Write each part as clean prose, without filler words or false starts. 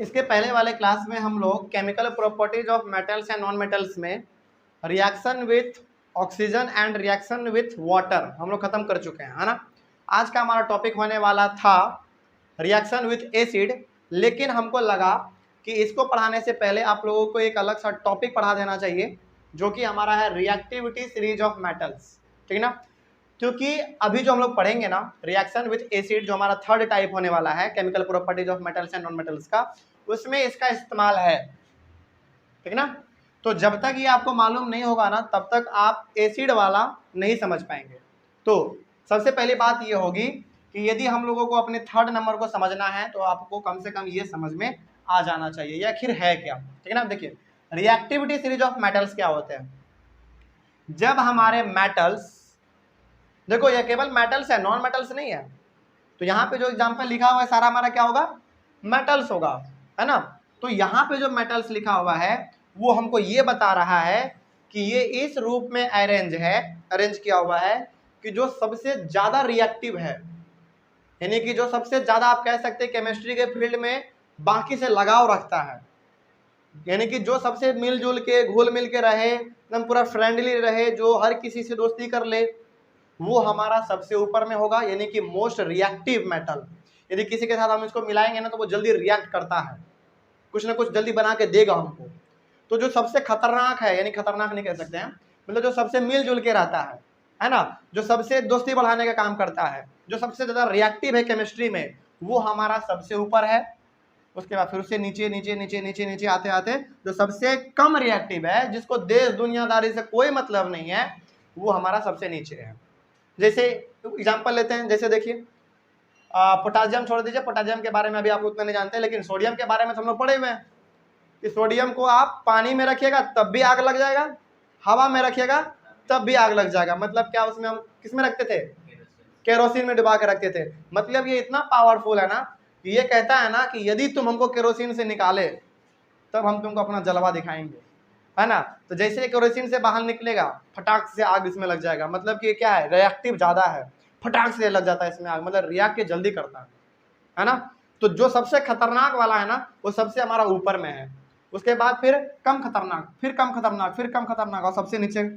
इसके पहले वाले क्लास में हम लोग chemical properties of metals and non metals में reaction with oxygen and reaction with water हम लोग खत्म कर चुके हैं, है ना। आज का हमारा टॉपिक होने वाला था रिएक्शन विथ एसिड, लेकिन हमको लगा कि इसको पढ़ाने से पहले आप लोगों को एक अलग सा टॉपिक पढ़ा देना चाहिए, जो कि हमारा है रिएक्टिविटी सीरीज ऑफ मेटल्स, ठीक ना। क्योंकि अभी जो हम लोग पढ़ेंगे ना रिएक्शन विथ एसिड, जो हमारा थर्ड टाइप होने वाला है chemical properties of metals and non metals का, उसमें इसका इस्तेमाल है, ठीक ना। तो जब तक ये आपको मालूम नहीं होगा ना, तब तक आप एसिड वाला नहीं समझ पाएंगे। तो सबसे पहली बात ये होगी कि यदि हम लोगों को अपने थर्ड नंबर को समझना है तो आपको कम से कम ये समझ में आ जाना चाहिए ये आखिर है क्या, ठीक है ना। देखिए रिएक्टिविटी सीरीज ऑफ मेटल्स क्या होते हैं। जब हमारे मेटल्स, देखो ये केवल मेटल्स है, नॉन मेटल्स नहीं है, तो यहाँ पे जो एग्जाम्पल लिखा हुआ है सारा हमारा क्या होगा, मेटल्स होगा, है ना। तो यहाँ पे जो मेटल्स लिखा हुआ है वो हमको ये बता रहा है कि ये इस रूप में अरेंज है, अरेंज किया हुआ है कि जो सबसे ज्यादा रिएक्टिव है, यानी कि जो सबसे ज्यादा आप कह सकते हैं केमिस्ट्री के फील्ड में बाकी से लगाव रखता है, यानी कि जो सबसे मिलजुल के घुल मिल के रहे, एकदम पूरा फ्रेंडली रहे, जो हर किसी से दोस्ती कर ले, वो हमारा सबसे ऊपर में होगा, यानी कि मोस्ट रिएक्टिव मेटल। यदि किसी के साथ हम इसको मिलाएंगे ना तो वो जल्दी रिएक्ट करता है, कुछ ना कुछ जल्दी बना के देगा हमको। तो जो सबसे खतरनाक है, यानी खतरनाक नहीं कह सकते हैं, मतलब जो सबसे मिलजुल के रहता है ना, जो सबसे दोस्ती बढ़ाने का काम करता है, जो सबसे ज्यादा रिएक्टिव है केमिस्ट्री में, वो हमारा सबसे ऊपर है। उसके बाद फिर उससे नीचे नीचे नीचे नीचे नीचे आते आते जो सबसे कम रिएक्टिव है, जिसको देश दुनियादारी से कोई मतलब नहीं है, वो हमारा सबसे नीचे है। जैसे एग्जांपल लेते हैं, जैसे देखिए पोटासियम छोड़ दीजिए, पोटासियम के बारे में अभी आप उतना नहीं जानते, लेकिन सोडियम के बारे में तो हम लोग पढ़े हुए हैं कि सोडियम को आप पानी में रखिएगा तब भी आग लग जाएगा, हवा में रखिएगा तब भी आग लग जाएगा। मतलब क्या, उसमें हम किस में रखते थे, केरोसिन में डुबा के रखते थे। मतलब ये इतना पावरफुल है ना, ये कहता है ना कि यदि तुम हमको केरोसिन से निकाले तब हम तुमको अपना जलवा दिखाएंगे, है ना। तो जैसे केरोसिन से बाहर निकलेगा फटाक से आग इसमें लग जाएगा, मतलब कि क्या है, रिएक्टिव ज्यादा है, फटाक से लग जाता है इसमें आग, मतलब रिएक्ट के जल्दी करता है ना। तो जो सबसे खतरनाक वाला है ना, वो सबसे हमारा ऊपर में है, उसके बाद फिर कम खतरनाक, फिर कम खतरनाक, फिर कम खतरनाक, और सबसे नीचे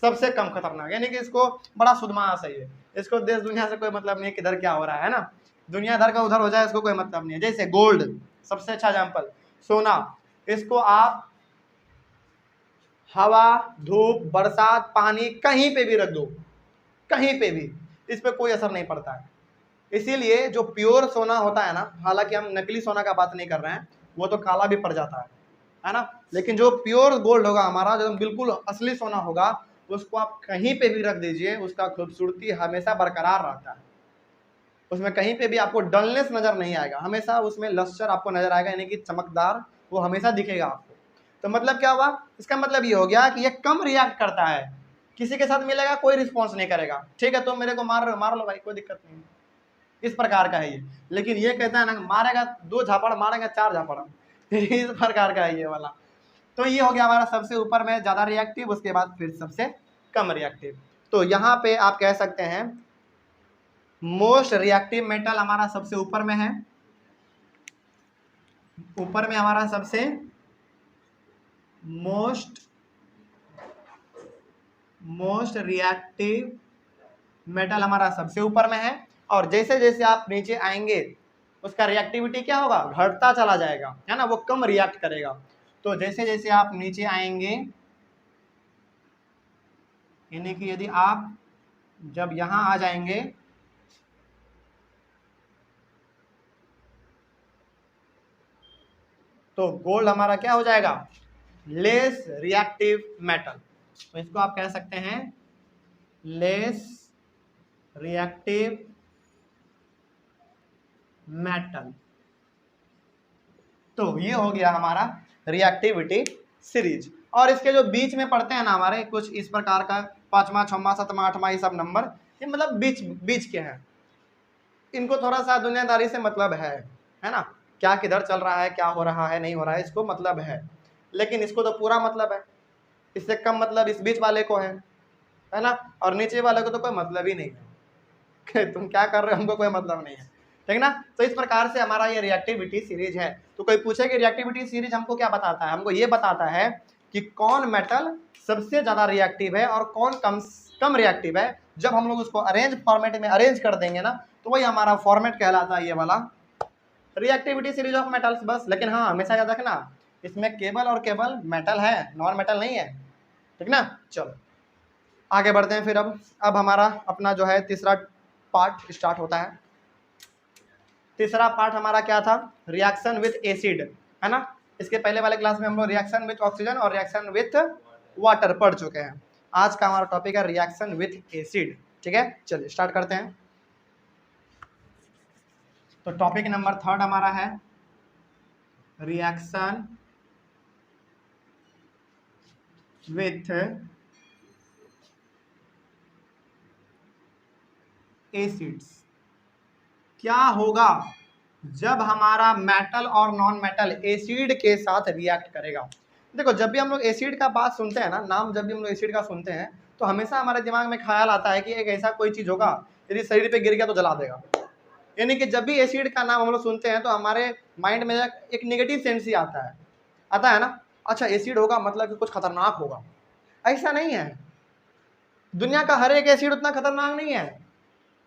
सबसे कम खतरनाक। यानी कि इसको बड़ा सुदमाश है ये, इसको देश दुनिया से कोई मतलब नहीं है किधर क्या हो रहा है ना, दुनिया इधर का उधर हो जाए इसको कोई मतलब नहीं है। जैसे गोल्ड सबसे अच्छा एग्जाम्पल, सोना, इसको आप हवा धूप बरसात पानी कहीं पे भी रख दो, कहीं पे भी इस पे कोई असर नहीं पड़ता है। इसीलिए जो प्योर सोना होता है ना, हालांकि हम नकली सोना का बात नहीं कर रहे हैं, वो तो काला भी पड़ जाता है ना, लेकिन जो प्योर गोल्ड होगा हमारा, जो बिल्कुल असली सोना होगा, उसको आप कहीं पे भी रख दीजिए, उसका खूबसूरती हमेशा बरकरार रहता है, उसमें कहीं पे भी आपको डलनेस नजर नहीं आएगा, हमेशा उसमें लस्टर आपको नजर आएगा, यानी कि चमकदार वो हमेशा दिखेगा आपको। तो मतलब क्या हुआ, इसका मतलब ये हो गया कि ये कम रिएक्ट करता है, किसी के साथ मिलेगा कोई रिस्पॉन्स नहीं करेगा, ठीक है तुम मेरे को मार लो भाई, कोई दिक्कत नहीं, इस प्रकार का है ये। लेकिन ये कहता है ना, मारेगा 2 झापड़ मारेगा 4 झापड़, इस प्रकार का है ये वाला। तो ये हो गया हमारा सबसे ऊपर में ज्यादा रिएक्टिव, उसके बाद फिर सबसे कम रिएक्टिव। तो यहाँ पे आप कह सकते हैं मोस्ट रिएक्टिव मेटल हमारा सबसे ऊपर में है, ऊपर में हमारा सबसे मोस्ट रिएक्टिव मेटल हमारा सबसे ऊपर में है। और जैसे जैसे आप नीचे आएंगे उसका रिएक्टिविटी क्या होगा, घटता चला जाएगा, है ना, वो कम रिएक्ट करेगा। तो जैसे जैसे आप नीचे आएंगे, यानी कि यदि आप जब यहां आ जाएंगे तो गोल्ड हमारा क्या हो जाएगा, लेस रिएक्टिव मेटल। तो इसको आप कह सकते हैं लेस रिएक्टिव मेटल। तो ये हो गया हमारा रिएक्टिविटी सीरीज। और इसके जो बीच में पढ़ते हैं ना हमारे कुछ इस प्रकार का, 5वां 6वां 7वां 8वां ये सब नंबर, ये मतलब बीच बीच के हैं, इनको थोड़ा सा दुनियादारी से मतलब है ना, क्या किधर चल रहा है, क्या हो रहा है नहीं हो रहा है, इसको मतलब है। लेकिन इसको तो पूरा मतलब है, इससे कम मतलब इस बीच वाले को है ना, और नीचे वाले को तो कोई मतलब ही नहीं है कि तुम क्या कर रहे हो, हमको कोई मतलब नहीं है। ठीक ना। तो इस प्रकार से हमारा ये रिएक्टिविटी सीरीज है। तो कोई पूछे कि रिएक्टिविटी सीरीज हमको क्या बताता है, हमको ये बताता है कि कौन मेटल सबसे ज्यादा रिएक्टिव है और कौन कम रिएक्टिव है। जब हम लोग उसको अरेंज फॉर्मेट में अरेंज कर देंगे ना, तो वही हमारा फॉर्मेट कहलाता है ये वाला रिएक्टिविटी सीरीज ऑफ मेटल्स बस। लेकिन हाँ, हमेशा याद रखना इसमें केवल और केवल मेटल है, नॉन मेटल नहीं है, ठीक ना। चलो आगे बढ़ते हैं फिर। अब हमारा अपना जो है तीसरा पार्ट स्टार्ट होता है। तीसरा पार्ट हमारा क्या था, रिएक्शन विथ एसिड, है ना। इसके पहले वाले क्लास में हम लोग रिएक्शन विथ ऑक्सीजन और रिएक्शन विथ वाटर पढ़ चुके हैं। आज का हमारा टॉपिक है रिएक्शन विथ एसिड, ठीक है। चलिए स्टार्ट करते हैं। तो टॉपिक नंबर 3 हमारा है रिएक्शन विथ एसिड्स। क्या होगा जब हमारा मेटल और नॉन मेटल एसिड के साथ रिएक्ट करेगा। देखो जब भी हम लोग एसिड का बात सुनते हैं ना, नाम जब भी हम लोग एसिड का सुनते हैं, तो हमेशा हमारे दिमाग में ख्याल आता है कि एक ऐसा कोई चीज होगा यदि शरीर पे गिर गया तो जला देगा। यानी कि जब भी एसिड का नाम हम लोग सुनते हैं तो हमारे माइंड में एक नेगेटिव सेंस ही आता है ना। अच्छा एसिड होगा मतलब कि कुछ खतरनाक होगा, ऐसा नहीं है। दुनिया का हर एक एसिड उतना खतरनाक नहीं है,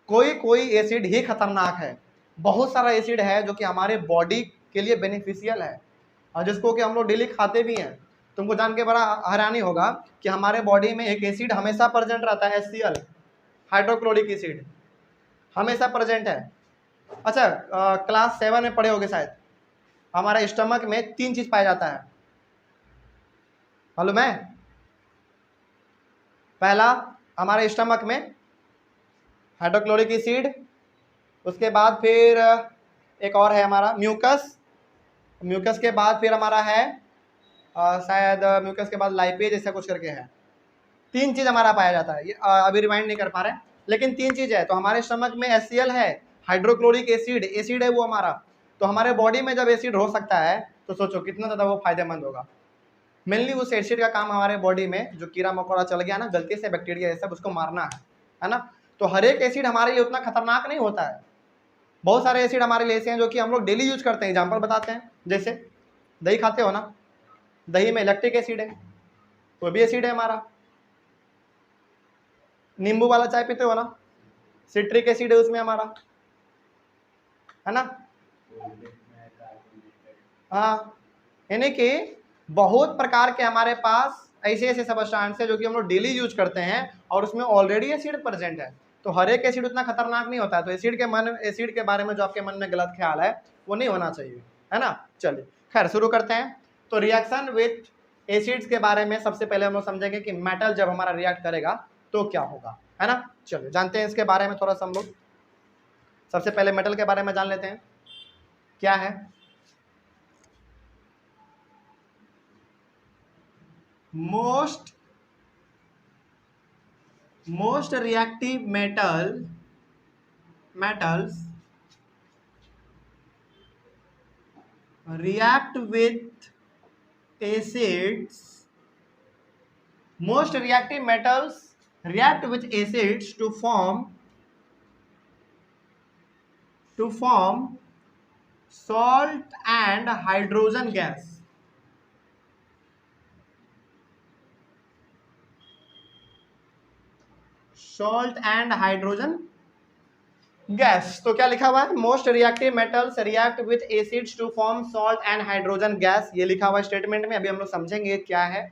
कोई कोई एसिड ही खतरनाक है। बहुत सारा एसिड है जो कि हमारे बॉडी के लिए बेनिफिशियल है और जिसको कि हम लोग डेली खाते भी हैं। तुमको जान के बड़ा हैरानी होगा कि हमारे बॉडी में एक एसिड हमेशा प्रेजेंट रहता है, HCl, हाइड्रोक्लोरिक एसिड, हमेशा प्रेजेंट है। अच्छा क्लास 7 में पढ़े होगे शायद, हमारे स्टमक में 3 चीज पाया जाता है, मालूम है। पहला हमारे स्टमक में हाइड्रोक्लोरिक एसिड, उसके बाद फिर एक और है हमारा म्यूकस, म्यूकस के बाद फिर हमारा है शायद म्यूकस के बाद लाइपेज, ऐसा कुछ करके है। 3 चीज हमारा पाया जाता है, ये अभी रिमाइंड नहीं कर पा रहे, लेकिन 3 चीज है। तो हमारे स्टमक में HCl है, हाइड्रोक्लोरिक एसिड है वो हमारा। तो हमारे बॉडी में जब एसिड हो सकता है तो सोचो कितना ज़्यादा वो फायदेमंद होगा। मेनली उस एसिड का काम हमारे बॉडी में जो कीड़ा मकोड़ा चल गया ना गलती से, बैक्टीरिया ये सब, उसको मारना है ना। तो हर एक एसिड हमारे लिए उतना खतरनाक नहीं होता है। बहुत सारे एसिड हमारे लिए ऐसे हैं जो कि हम लोग डेली यूज करते हैं। एग्जाम्पल बताते हैं, जैसे दही खाते हो ना, दही में लैक्टिक एसिड है, वो भी एसिड है हमारा। नींबू वाला चाय पीते हो ना, सिट्रिक एसिड है उसमें हमारा, है ना। हाँ, यानी कि बहुत प्रकार के हमारे पास ऐसे ऐसे सब्सटेंस है जो कि हम लोग डेली यूज करते हैं और उसमें ऑलरेडी एसिड प्रेजेंट है। तो हर एक एसिड उतना खतरनाक नहीं होता है। तो एसिड के बारे में जो आपके मन में गलत ख्याल है वो नहीं होना चाहिए, है ना। चलिए खैर शुरू करते हैं। तो रिएक्शन विथ एसिड्स के बारे में सबसे पहले हम लोग समझेंगे कि मेटल जब हमारा रिएक्ट करेगा तो क्या होगा, है ना। चलिए जानते हैं इसके बारे में थोड़ा सा हम लोग। सबसे पहले मेटल के बारे में जान लेते हैं क्या है। most reactive metals react with acids. Most reactive metals react with acids to form salt and hydrogen gas. Salt and hydrogen gas. तो क्या लिखा हुआ है, most reactive metals react with acids to form salt and hydrogen gas, ये लिखा हुआ है statement में। अभी हम लोग समझेंगे क्या है,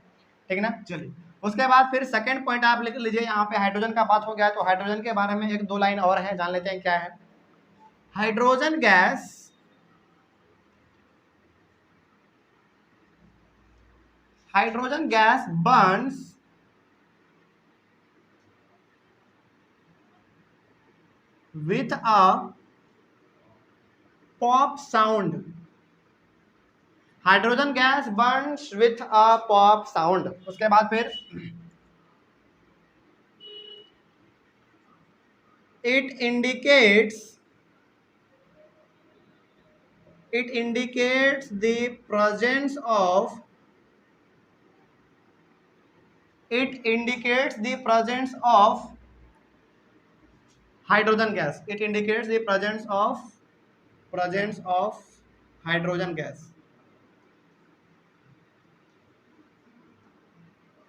ठीक ना। चलिए उसके बाद फिर सेकंड पॉइंट आप लिख लीजिए, यहाँ पे हाइड्रोजन का बात हो गया है तो हाइड्रोजन के बारे में 1-2 लाइन और है, जान लेते हैं क्या है। Hydrogen gas Burns with a pop sound. Hydrogen gas Burns with a pop sound. उसके बाद फिर it indicates the presence of hydrogen gas. It indicates the presence of presence of hydrogen gas,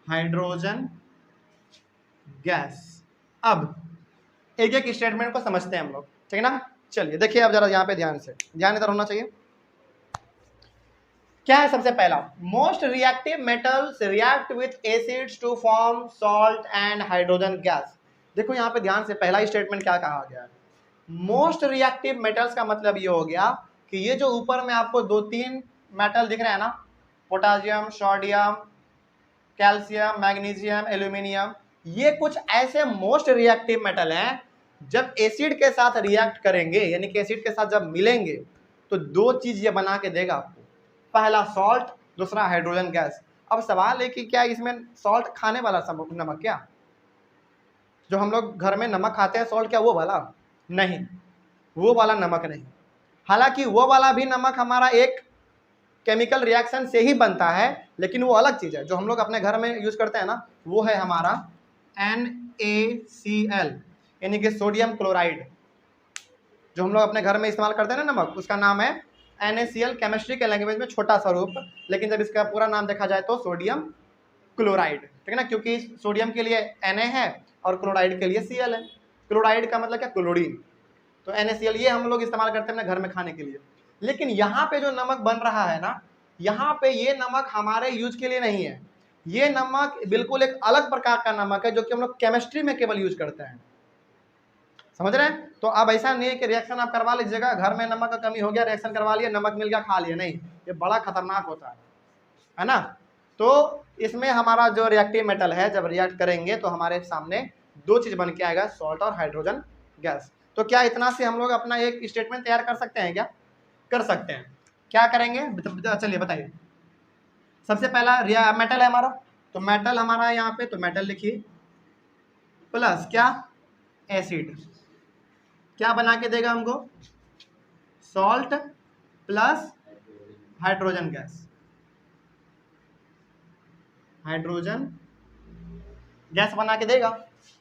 hydrogen gas. अब एक एक statement को समझते हैं हम लोग, ठीक है ना। चलिए देखिए अब जरा यहाँ पे ध्यान से, ध्यान इधर होना चाहिए। क्या है सबसे पहला, most reactive metals react with acids to form salt and hydrogen gas. देखो यहाँ पे ध्यान से, पहला स्टेटमेंट क्या कहा गया है, मोस्ट रिएक्टिव मेटल्स का मतलब ये हो गया कि ये जो ऊपर में आपको 2-3 मेटल दिख रहे हैं ना, potassium, sodium, calcium, magnesium, aluminium, ये कुछ ऐसे मोस्ट रिएक्टिव मेटल हैं जब एसिड के साथ रिएक्ट करेंगे, यानी कि एसिड के साथ जब मिलेंगे तो दो चीज ये बना के देगा आपको, पहला सॉल्ट, दूसरा हाइड्रोजन गैस। अब सवाल है कि क्या इसमें सॉल्ट खाने वाला नमक, क्या जो हम लोग घर में नमक खाते हैं सॉल्ट, क्या वो वाला? नहीं, वो वाला नमक नहीं। हालांकि वो वाला भी नमक हमारा एक केमिकल रिएक्शन से ही बनता है, लेकिन वो अलग चीज है। जो हम लोग अपने घर में यूज करते हैं ना, वो है हमारा NaCl, यानी कि सोडियम क्लोराइड। जो हम लोग अपने घर में इस्तेमाल करते हैं ना नमक, उसका नाम है NaCl, केमिस्ट्री के लैंग्वेज में छोटा सा रूप, लेकिन जब इसका पूरा नाम देखा जाए तो सोडियम क्लोराइड, ठीक है ना, क्योंकि सोडियम के लिए Na है और क्लोराइड के लिए Cl है। क्लोराइड का मतलब क्या, क्लोरीन। तो NaCl ये हम लोग इस्तेमाल करते हैं अपने घर में खाने के लिए। लेकिन यहाँ पे जो नमक बन रहा है ना, यहाँ पे ये नमक हमारे यूज के लिए नहीं है। ये नमक बिल्कुल एक अलग प्रकार का नमक है जो कि हम लोग केमिस्ट्री में केवल यूज करते हैं, समझ रहे हैं। तो अब ऐसा नहीं है कि रिएक्शन आप करवा लीजिएगा, घर में नमक का कमी हो गया, रिएक्शन करवा लिया, नमक मिल गया, खा लिया, नहीं, ये बड़ा खतरनाक होता है ना। तो इसमें हमारा जो रिएक्टिव मेटल है, जब रिएक्ट करेंगे तो हमारे सामने दो चीज बन के आएगा, सॉल्ट और हाइड्रोजन गैस। तो क्या इतना से हम लोग अपना एक स्टेटमेंट तैयार कर सकते हैं क्या? कर सकते हैं। क्या करेंगे, चलिए बताइए। सबसे पहला मेटल है हमारा, तो मेटल हमारा यहाँ पे, तो मेटल लिखिए, प्लस क्या, एसिड। क्या बना के देगा हमको, salt plus hydrogen gas, hydrogen gas बना के देगा,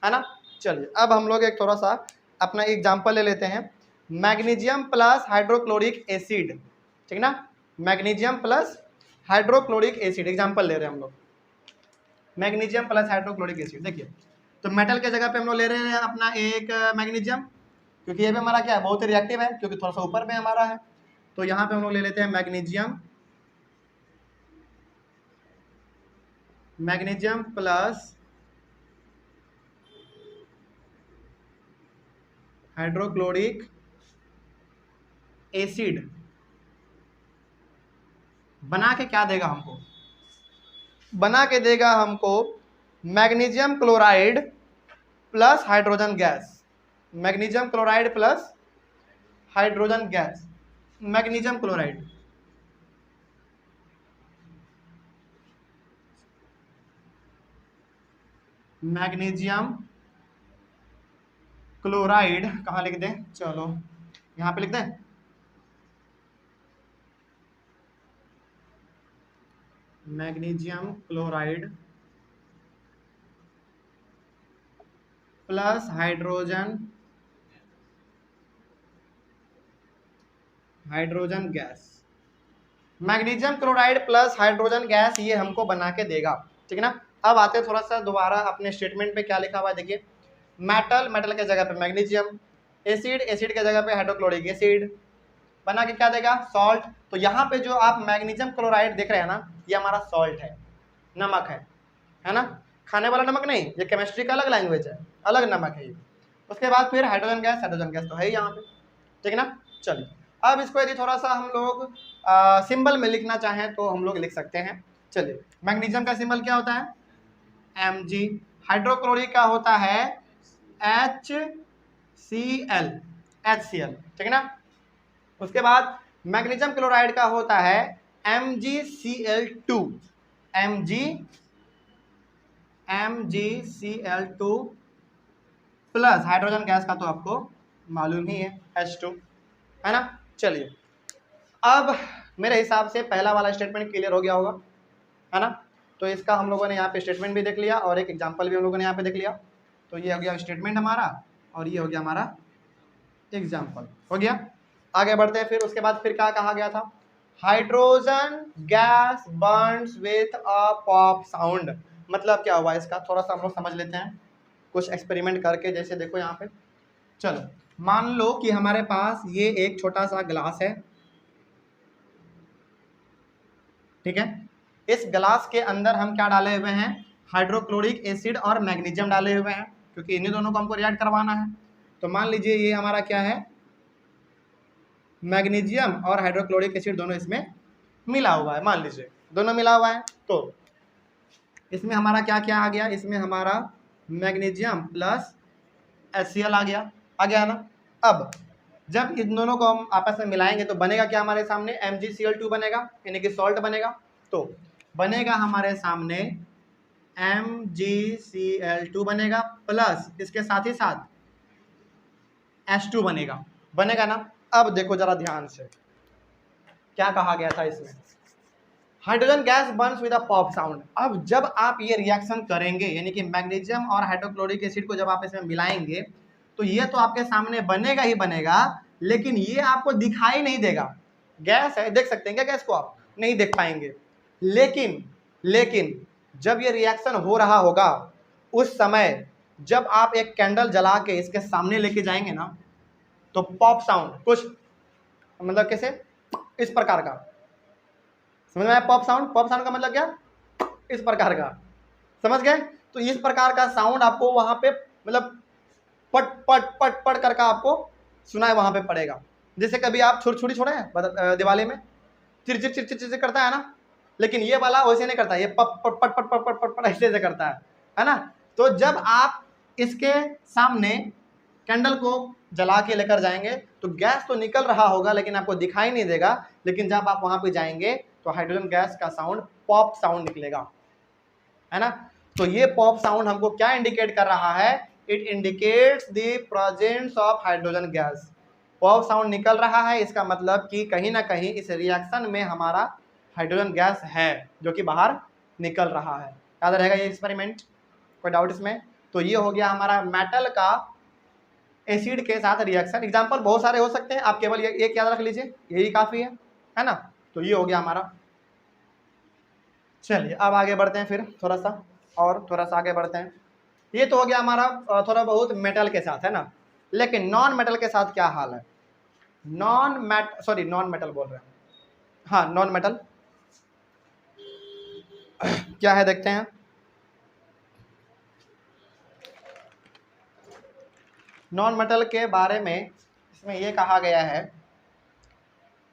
है ना। चलिए अब हम लोग एक थोड़ा सा अपना एग्जांपल ले लेते हैं, मैग्नीशियम प्लस हाइड्रोक्लोरिक एसिड, ठीक ना, magnesium plus hydrochloric acid example ले रहे हैं हम लोग, मैग्नीशियम प्लस हाइड्रोक्लोरिक एसिड। देखिए तो मेटल के जगह पे हम लोग ले रहे हैं अपना एक मैग्नीशियम, क्योंकि ये भी हमारा क्या है, बहुत ही रिएक्टिव है, क्योंकि थोड़ा सा ऊपर में हमारा है। तो यहाँ पे हम लोग ले लेते हैं magnesium, magnesium plus hydrochloric acid बना के क्या देगा हमको, बना के देगा हमको magnesium chloride plus hydrogen gas, magnesium chloride plus hydrogen gas, magnesium chloride, magnesium chloride कहाँ लिख दें, चलो यहाँ पे लिख दें, magnesium chloride plus hydrogen gas, magnesium chloride plus hydrogen gas ये हमको बना के देगा, ठीक है ना। अब आते हैं थोड़ा सा दोबारा अपने स्टेटमेंट पे, क्या लिखा हुआ है देखिए, मेटल के जगह पे मैग्नीशियम, एसिड के जगह पे हाइड्रोक्लोरिक एसिड, बना के क्या देगा, सॉल्ट। तो यहाँ पे जो आप मैग्नीशियम क्लोराइड देख रहे हैं ना, ये हमारा सॉल्ट है, नमक है ना, खाने वाला नमक नहीं, ये केमिस्ट्री का अलग लैंग्वेज है, अलग नमक है ये। उसके बाद फिर हाइड्रोजन गैस तो है ही यहाँ पे, ठीक है ना। चलिए अब इसको यदि थोड़ा सा हम लोग सिंबल में लिखना चाहें तो हम लोग लिख सकते हैं। चलिए मैग्नीशियम का सिंबल क्या होता है, Mg, हाइड्रोक्लोरिक का होता है HCl, ठीक है ना। उसके बाद मैग्नीशियम क्लोराइड का होता है MgCl2, MgCl2 plus hydrogen gas का तो आपको मालूम ही है, H2, है ना। चलिए अब मेरे हिसाब से पहला वाला स्टेटमेंट क्लियर हो गया होगा, है ना। तो इसका हम लोगों ने यहाँ पे स्टेटमेंट भी देख लिया और एक एग्जांपल भी हम लोगों ने यहाँ पे देख लिया। तो ये हो गया स्टेटमेंट हमारा और ये हो गया हमारा एग्जांपल, हो गया। आगे बढ़ते हैं फिर। उसके बाद फिर क्या कहा गया था, hydrogen gas Burns with a pop sound. मतलब क्या हुआ इसका, थोड़ा सा हम लोग समझ लेते हैं कुछ एक्सपेरिमेंट करके। जैसे देखो यहाँ पे, चलो मान लो कि हमारे पास ये एक छोटा सा ग्लास है, ठीक है। इस ग्लास के अंदर हम क्या डाले हुए हैं, हाइड्रोक्लोरिक एसिड और मैग्नीशियम डाले हुए हैं, क्योंकि इन्हीं दोनों को हमको रिएक्ट करवाना है। तो मान लीजिए ये हमारा क्या है, मैग्नीशियम और हाइड्रोक्लोरिक एसिड दोनों इसमें मिला हुआ है, मान लीजिए दोनों मिला हुआ है। तो इसमें हमारा क्या क्या आ गया, इसमें हमारा मैग्नीशियम प्लस HCl आ गया ना। अब जब इन दोनों को हम आपस में मिलाएंगे तो बनेगा क्या हमारे सामने, MgCl2 बनेगा, यानी कि सॉल्ट बनेगा। तो बनेगा हमारे सामने MgCl2 बनेगा, प्लस इसके साथ ही साथ H2 बनेगा ना। अब देखो जरा ध्यान से, क्या कहा गया था इसमें, hydrogen gas Burns with a pop sound. अब जब आप ये रिएक्शन करेंगे, यानी कि मैग्नीशियम और हाइड्रोक्लोरिक एसिड को जब आप इसमें मिलाएंगे, तो ये तो आपके सामने बनेगा ही बनेगा, लेकिन ये आपको दिखाई नहीं देगा। गैस है, देख सकते हैं क्या गैस को, आप नहीं देख पाएंगे। लेकिन जब ये रिएक्शन हो रहा होगा, उस समय जब आप एक कैंडल जला के इसके सामने लेके जाएंगे ना, तो पॉप साउंड कुछ मतलब कैसे, इस प्रकार का, समझ में आया। पॉप साउंड का मतलब क्या, इस प्रकार का, समझ गए। तो इस प्रकार का साउंड आपको वहां पे मतलब पट पट पट पट करके आपको सुनाई वहां पे पड़ेगा। जैसे कभी आप छुरी छोड़े हैं दिवाली में, चिर चिर चिर चिर चिर करता है ना, लेकिन ये वाला वैसे नहीं करता, ये पट पट पट पट पट पट पट ऐसे से करता है ना। तो जब आप इसके सामने कैंडल को जला के लेकर जाएंगे तो गैस तो निकल रहा होगा, लेकिन आपको दिखाई नहीं देगा। लेकिन जब आप वहां पे जाएंगे तो हाइड्रोजन गैस का साउंड पॉप साउंड निकलेगा, है ना। तो ये पॉप साउंड हमको क्या इंडिकेट कर रहा है, it indicates the presence of hydrogen gas. Pop sound निकल रहा है, इसका मतलब कि कहीं ना कहीं इस रिएक्शन में हमारा हाइड्रोजन गैस है जो कि बाहर निकल रहा है। याद रहेगा ये एक्सपेरिमेंट, कोई डाउट इसमें। तो ये हो गया हमारा मेटल का एसिड के साथ रिएक्शन। एग्जांपल बहुत सारे हो सकते हैं, आप केवल एक याद रख लीजिए, यही काफी है ना। तो ये हो गया हमारा। चलिए अब आगे बढ़ते हैं फिर, थोड़ा सा आगे बढ़ते हैं। ये तो हो गया हमारा थोड़ा बहुत मेटल के साथ, है ना। लेकिन नॉन मेटल के साथ क्या हाल है, नॉन मेटल बोल रहे हैं, हाँ नॉन मेटल क्या है देखते हैं। नॉन मेटल के बारे में इसमें ये कहा गया है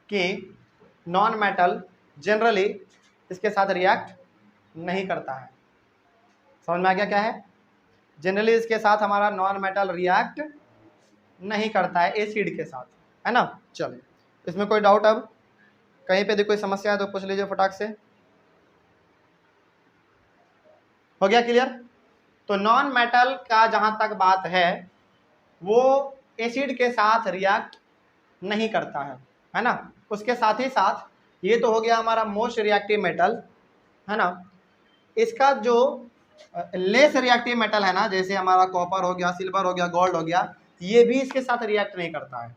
कि नॉन मेटल जनरली इसके साथ रिएक्ट नहीं करता है। समझ में आ गया क्या है, जनरली इसके साथ हमारा नॉन मेटल रिएक्ट नहीं करता है एसिड के साथ, है ना। चलिए इसमें कोई डाउट, अब कहीं पे भी कोई समस्या है तो पूछ लीजिए फटाक से। हो गया क्लियर। तो नॉन मेटल का जहां तक बात है, वो एसिड के साथ रिएक्ट नहीं करता है ना। उसके साथ ही साथ ये तो हो गया हमारा मोस्ट रिएक्टिव मेटल, है ना। इसका जो लेस रिएक्टिव मेटल है ना, जैसे हमारा कॉपर हो गया, सिल्वर हो गया, गोल्ड हो गया, ये भी इसके साथ रिएक्ट नहीं करता है।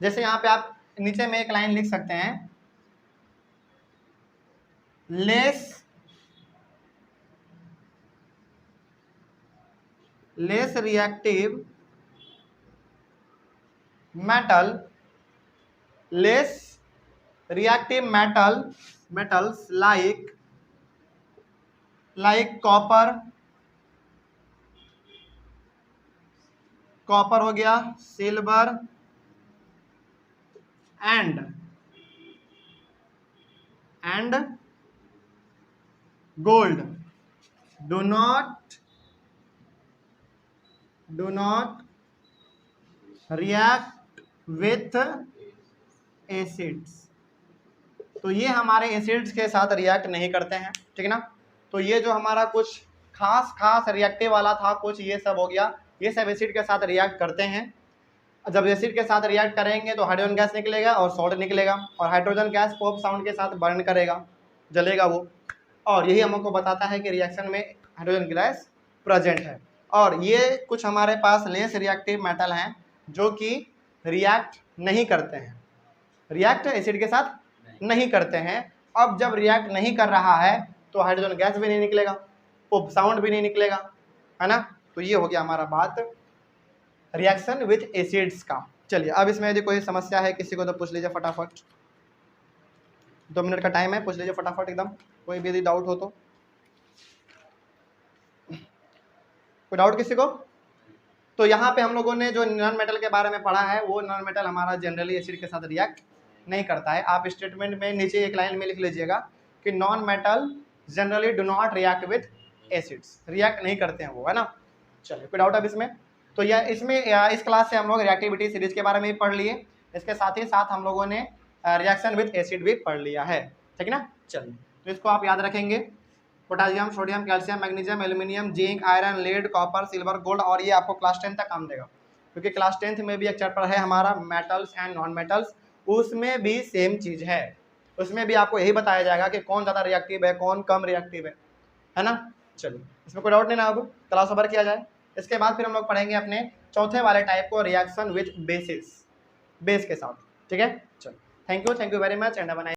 जैसे यहाँ पे आप नीचे में एक लाइन लिख सकते हैं, less reactive metals like copper हो गया, silver and gold do not react with acids। तो ये हमारे एसिड्स के साथ रिएक्ट नहीं करते हैं, ठीक है ना। तो ये जो हमारा कुछ खास रिएक्टिव वाला था, कुछ ये सब हो गया, ये सब एसिड के साथ रिएक्ट करते हैं। जब एसिड के साथ रिएक्ट करेंगे तो हाइड्रोजन गैस निकलेगा और सॉल्ट निकलेगा, और हाइड्रोजन गैस पॉप साउंड के साथ बर्न करेगा, जलेगा वो। और यही हमको बताता है कि रिएक्शन में हाइड्रोजन गैस प्रेजेंट है। और ये कुछ हमारे पास लेस रिएक्टिव मेटल हैं जो कि रिएक्ट नहीं करते हैं, रिएक्ट एसिड के साथ नहीं करते हैं। अब जब रिएक्ट नहीं कर रहा है तो हाइड्रोजन गैस भी नहीं निकलेगा, तो साउंड भी नहीं निकलेगा, है ना। तो ये हो गया हमारा बात रिएक्शन विथ एसिड्स का। चलिए अब इसमें यदि कोई समस्या है किसी को तो पूछ लीजिए फटाफट, 2 मिनट का टाइम है, पूछ लीजिए फटाफट एकदम, कोई भी यदि डाउट हो तो। कोई डाउट किसी को? तो यहाँ पे हम लोगों ने जो नॉन मेटल के बारे में पढ़ा है, वो नॉन मेटल हमारा जनरली एसिड के साथ रिएक्ट नहीं करता है। आप स्टेटमेंट में नीचे एक लाइन में लिख लीजिएगा कि non metal generally do not react with acids, react नहीं करते हैं वो, है ना। चलिए कोई डाउट अब इसमें? तो यह इसमें इस क्लास से हम लोग रिएक्टिविटी सीरीज के बारे में भी पढ़ लिए, इसके साथ ही साथ हम लोगों ने रिएक्शन विथ एसिड भी पढ़ लिया है, ठीक है ना। चलिए तो इसको आप याद रखेंगे, potassium, sodium, calcium, magnesium, aluminium, zinc, iron, lead, copper, silver, gold, और ये आपको क्लास 10 तक काम देगा, क्योंकि क्लास 10th में भी एक चैप्टर है हमारा मेटल्स एंड नॉन मेटल्स, उसमें भी सेम चीज़ है, उसमें भी आपको यही बताया जाएगा कि कौन ज़्यादा रिएक्टिव है, कौन कम रिएक्टिव है ना। चलिए इसमें कोई डाउट नहीं ना, अब क्लास ओवर किया जाए। इसके बाद फिर हम लोग पढ़ेंगे अपने चौथे वाले टाइप को, रिएक्शन विथ बेसिस, बेस के साथ, ठीक है। चलो thank you very much and have a nice